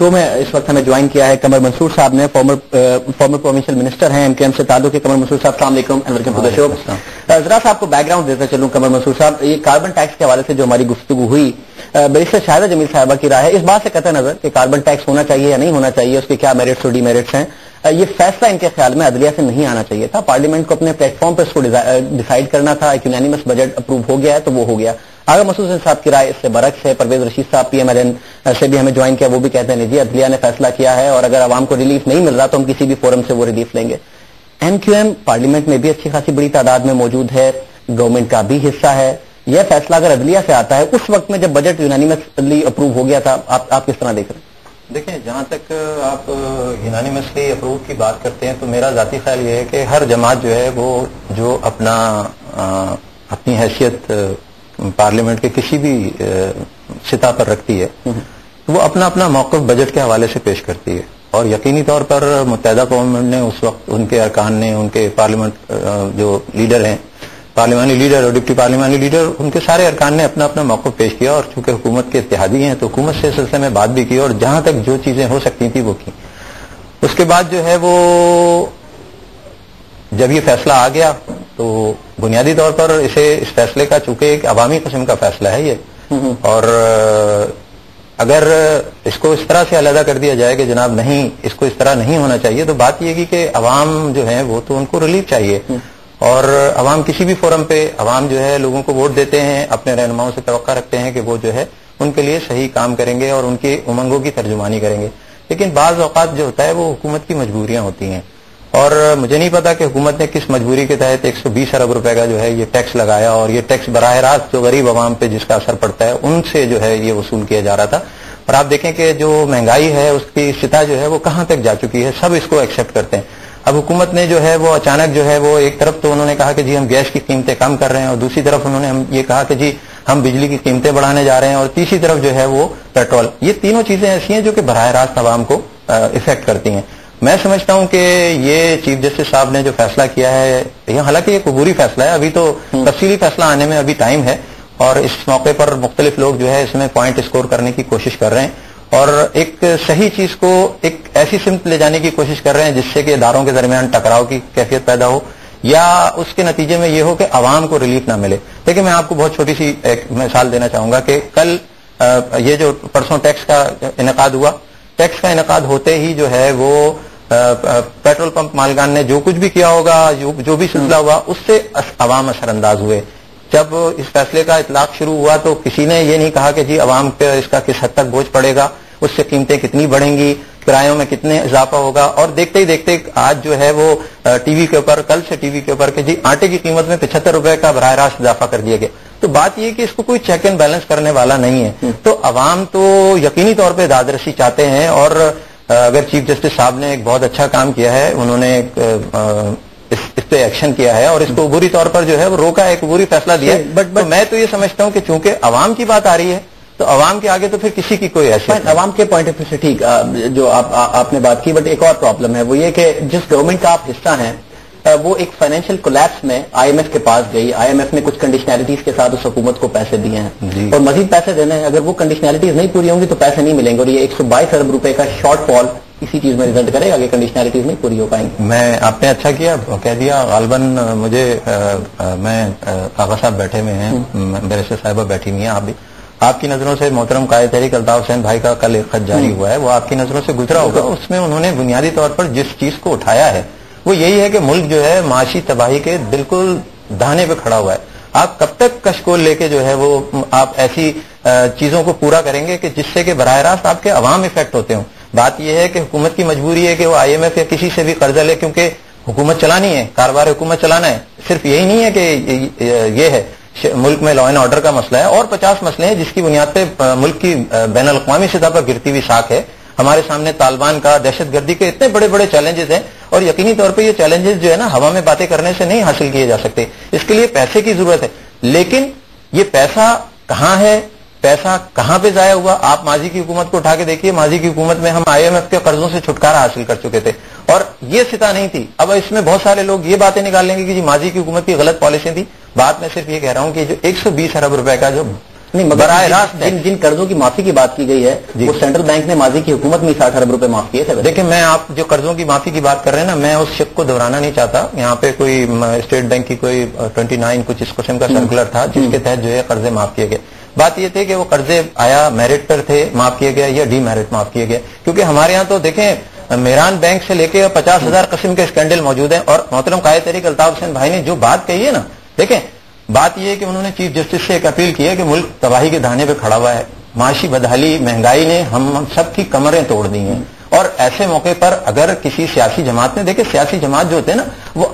شو میں اس وقت ہمیں جوائن کیا ہے قمر منصور صاحب نے, فارمر پروونشل منسٹر ہیں MKM سے تعلق ہے. قمر منصور صاحب السلام علیکم اینڈ ویلکم ٹو دی شو. ذرا سا آپ کو بیک گراؤنڈ دیتا چلوں قمر منصور صاحب, یہ کاربن ٹیکس کے حوالے سے جو ہماری گفتگو ہوئی, بیشتر شاہدہ جمیل صاحبہ کی رائے ہے اس بات سے قطع نظر کہ کاربن ٹیکس ہونا چاہیے یا نہیں ہونا چاہیے, اس کے کیا میرٹس اور ڈی میرٹس ہیں. یہ فیصلہ ان کے خیال میں عدلیہ سے نہیں آنا چاہیے تھا, پارلیمنٹ کو اپنے پلیٹ فارم پر اس کو ڈیسائیڈ کرنا تھا. ایک یونانیمس بجٹ اپروو ہو گیا ہے تو وہ ہو گیا. آغا مسعود حسین صاحب کی رائے اس سے برعکس ہے. پرویز رشید صاحب PMLN سے بھی ہمیں جوائن کیا, وہ بھی کہتے ہیں جی عدلیہ نے فیصلہ کیا ہے اور اگر عوام کو ریلیف نہیں مل رہا تو ہم کسی بھی فورم سے وہ ریلیف لیں گے. MQM پارلیمنٹ میں بھی اچھی خاصی بڑی تعداد میں موجود ہے, گورنمنٹ کا بھی حصہ ہے. یہ فیصلہ اگر عدلیہ سے آتا ہے اس وقت میں جب بجٹ یونانیمسلی اپروو ہو گیا تھا, آپ کس طرح دیکھ رہے ہیں؟ دیکھیں, جہاں تک آپ یونانیمسلی اپروو کی بات کرتے ہیں تو میرا ذاتی خیال یہ ہے کہ ہر جماعت جو ہے وہ جو اپنی حیثیت پارلیمنٹ کے کسی بھی سطح پر رکھتی ہے وہ اپنا اپنا موقف بجٹ کے حوالے سے پیش کرتی ہے. اور یقینی طور پر متحدہ قوم نے اس وقت ان کے ارکان نے, ان کے پارلیمنٹ جو لیڈر ہیں, پارلیمانی لیڈر اور ڈپٹی پارلیمانی لیڈر, ان کے سارے ارکان نے اپنا اپنا موقف پیش کیا. اور چونکہ حکومت کے اتحادی ہیں تو حکومت سے اس سلسلے میں بات بھی کی اور جہاں تک جو چیزیں ہو سکتی تھیں وہ کی. اس کے بعد جو ہے وہ جب یہ فیصلہ آ گیا تو بنیادی طور پر اس فیصلے کا چونکہ ایک عوامی قسم کا فیصلہ ہے یہ, اور اگر اس کو اس طرح سے علیحدہ کر دیا جائے کہ جناب نہیں اس کو اس طرح نہیں ہونا چاہیے, تو بات یہ کی کہ عوام جو ہے وہ تو ان کو ریلیف چاہیے. اور عوام کسی بھی فورم پہ عوام جو ہے لوگوں کو ووٹ دیتے ہیں, اپنے رہنماؤں سے توقع رکھتے ہیں کہ وہ جو ہے ان کے لیے صحیح کام کریں گے اور ان کی امنگوں کی ترجمانی کریں گے. لیکن بعض اوقات جو ہوتا ہے وہ حکومت کی مجبوریاں ہوتی ہیں, اور مجھے نہیں پتا کہ حکومت نے کس مجبوری کے تحت 120 ارب روپے کا جو ہے یہ ٹیکس لگایا, اور یہ ٹیکس براہ راست جو غریب عوام پہ جس کا اثر پڑتا ہے ان سے جو ہے یہ وصول کیا جا رہا تھا. اور آپ دیکھیں کہ جو مہنگائی ہے اس کی سطح جو ہے وہ کہاں تک جا چکی ہے, سب اس کو ایکسیپٹ کرتے ہیں. اب حکومت نے جو ہے وہ اچانک جو ہے وہ ایک طرف تو انہوں نے کہا کہ جی ہم گیس کی قیمتیں کم کر رہے ہیں, اور دوسری طرف انہوں نے یہ کہا کہ جی ہم بجلی کی قیمتیں بڑھانے جا رہے ہیں, اور تیسری طرف جو ہے وہ پیٹرول. یہ تینوں چیزیں ایسی ہیں جو کہ براہ راست عوام کو افیکٹ کرتی ہیں. میں سمجھتا ہوں کہ یہ چیف جسٹس صاحب نے جو فیصلہ کیا ہے, حالانکہ یہ عبوری فیصلہ ہے, ابھی تو تفصیلی فیصلہ آنے میں ابھی ٹائم ہے, اور اس موقع پر مختلف لوگ جو ہے اس میں پوائنٹ اسکور کرنے کی کوشش کر رہے ہیں اور ایک صحیح چیز کو ایک ایسی سمت لے جانے کی کوشش کر رہے ہیں جس سے کہ اداروں کے درمیان ٹکراؤ کی کیفیت پیدا ہو, یا اس کے نتیجے میں یہ ہو کہ عوام کو ریلیف نہ ملے. لیکن میں آپ کو بہت چھوٹی سی ایک مثال دینا چاہوں گا کہ کل یہ جو پرسوں ٹیکس کا انعقاد ہوا, ٹیکس کا انعقاد ہوتے ہی جو ہے وہ پیٹرول پمپ مالکان نے جو کچھ بھی کیا ہوگا, جو بھی سلسلہ ہوا, اس سے عوام اثر انداز ہوئے. جب اس فیصلے کا اطلاق شروع ہوا تو کسی نے یہ نہیں کہا کہ جی عوام پہ اس کا کس حد تک بوجھ پڑے گا, اس سے قیمتیں کتنی بڑھیں گی, کرایوں میں کتنے اضافہ ہوگا. اور دیکھتے ہی دیکھتے آج جو ہے وہ ٹی وی کے اوپر, کل سے ٹی وی کے اوپر کہ جی آٹے کی قیمت میں 75 روپے کا براہ راست اضافہ کر دیا گیا. تو بات یہ کہ اس کو کوئی چیک اینڈ بیلنس کرنے والا نہیں ہے. تو عوام تو یقینی طور پہ دادرسی چاہتے ہیں, اور اگر چیف جسٹس صاحب نے ایک بہت اچھا کام کیا ہے, انہوں نے اس پہ ایکشن کیا ہے اور اس کو عبوری طور پر جو ہے وہ روکا, ایک عبوری فیصلہ دیا ہے. بٹ میں تو یہ سمجھتا ہوں کہ چونکہ عوام کی بات آ رہی ہے تو عوام کے آگے تو پھر کسی کی کوئی حیثیت نہیں. عوام کے پوائنٹ آف ویو سے ٹھیک جو آپ نے بات کی, بٹ ایک اور پرابلم ہے, وہ یہ کہ جس گورنمنٹ کا آپ حصہ ہیں وہ ایک فائنینشیل کولیپس میں IMF کے پاس گئی. IMF نے کچھ کنڈیشنلٹیز کے ساتھ اس حکومت کو پیسے دیے ہیں اور مزید پیسے دینے ہیں. اگر وہ کنڈیشنلٹیز نہیں پوری ہوں گی تو پیسے نہیں ملیں گے, اور یہ 122 ارب روپے کا شارٹ فال اسی چیز میں ریزلٹ کرے گا کہ کنڈیشنلٹیز نہیں پوری ہو پائیں گی. آپ نے اچھا کیا کہہ دیا. غالباً مجھے میں آغا صاحب بیٹھے ہوئے ہیں, میرے سے صاحبہ بیٹھی ہوئی ہیں, آپ بھی, آپ کی نظروں سے محترم قائد تحریک الطاف حسین بھائی کا کل ایک خط جاری ہوا ہے, وہ آپ کی نظروں سے گزرا ہوگا. اس میں انہوں نے بنیادی طور پر جس چیز کو اٹھایا ہے وہ یہی ہے کہ ملک جو ہے معاشی تباہی کے بالکل دہانے پہ کھڑا ہوا ہے. آپ کب تک کشکول لے کے جو ہے وہ آپ ایسی چیزوں کو پورا کریں گے کہ جس سے کہ براہ راست آپ کے عوام افیکٹ ہوتے ہوں. بات یہ ہے کہ حکومت کی مجبوری ہے کہ وہ IMF یا کسی سے بھی قرضہ لے, کیونکہ حکومت چلانی ہے, کاروبار حکومت چلانا ہے. صرف یہی نہیں ہے کہ یہ ہے ملک میں لا اینڈ آرڈر کا مسئلہ ہے, اور 50 مسئلے ہیں جس کی بنیاد پہ ملک کی بین الاقوامی سطح پر گرتی ہوئی ساکھ ہے. ہمارے سامنے طالبان کا, دہشت گردی کے اتنے بڑے بڑے چیلنجز ہیں, اور یقینی طور پہ یہ چیلنجز جو ہے نا ہوا میں باتیں کرنے سے نہیں حاصل کیے جا سکتے. اس کے لیے پیسے کی ضرورت ہے, لیکن یہ پیسہ کہاں ہے, پیسہ کہاں پہ ضائع ہوا. آپ ماضی کی حکومت کو اٹھا کے دیکھیے, ماضی کی حکومت میں ہم IMF کے قرضوں سے چھٹکارا حاصل کر چکے تھے اور یہ سطح نہیں تھی. اب اس میں بہت سارے لوگ یہ باتیں نکال لیں گے کہ جی ماضی کی حکومت کی غلط پالیسی تھی. بات میں صرف یہ کہہ رہا ہوں کہ جو 120 ارب روپے کا جو نہیں مگر براہ راست جن قرضوں کی معافی کی بات کی گئی ہے وہ سینٹرل بینک نے ماضی کی حکومت میں 60 ارب روپے معاف کیے تھے. دیکھیں میں آپ جو قرضوں کی معافی کی بات کر رہے ہیں نا میں اس شک کو دہرانا نہیں چاہتا. یہاں پہ کوئی اسٹیٹ بینک کی کوئی 29 کچھ اس قسم کا سرکولر تھا جس کے تحت جو ہے قرضے معاف کیے گئے. بات یہ تھی کہ وہ قرضے آیا میرٹ پر تھے معاف کیے گئے یا ڈی میرٹ معاف کیے گئے, کیونکہ ہمارے یہاں تو دیکھیں میران بینک سے لے کے 50,000 قسم کے اسکینڈل موجود ہیں. اور محترم قائد تحریک الطاف حسین بھائی نے جو بات کہی ہے نا, دیکھیں بات یہ ہے کہ انہوں نے چیف جسٹس سے ایک اپیل کی ہے کہ ملک تباہی کے دہانے پہ کھڑا ہوا ہے, معاشی بدحالی مہنگائی نے ہم سب کی کمریں توڑ دی ہیں, اور ایسے موقع پر اگر کسی سیاسی جماعت نے, دیکھیں سیاسی جماعت جو ہوتے ہیں نا وہ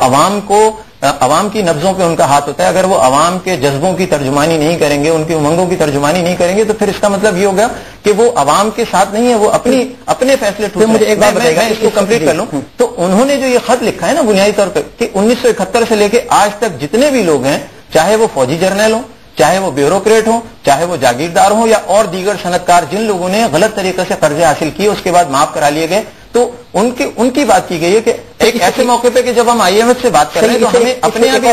عوام کی نبضوں پہ ان کا ہاتھ ہوتا ہے, اگر وہ عوام کے جذبوں کی ترجمانی نہیں کریں گے, ان کی امنگوں کی ترجمانی نہیں کریں گے تو پھر اس کا مطلب یہ ہوگا کہ وہ عوام کے ساتھ نہیں ہے, وہ اپنے فیصلے ٹھوک. مجھے ایک بات بتائے گا اس کو کمپلیٹ کر لوں. تو انہوں نے جو یہ خط لکھا ہے نا بنیادی طور پہ کہ 1971 سے لے کے آج تک جتنے بھی لوگ ہیں, چاہے وہ فوجی جرنیل ہوں, چاہے وہ بیوروکریٹ ہوں, چاہے وہ جاگیردار ہوں یا اور دیگر صنعتکار, جن لوگوں نے غلط طریقے سے قرضے حاصل کیے اس کے بعد معاف کرا لیے گئے, تو ان کی بات کی گئی ہے کہ ایک ایسے موقع پہ کہ جب ہم IMF سے بات کر رہے ہیں تو ہمیں اپنے یہاں بھی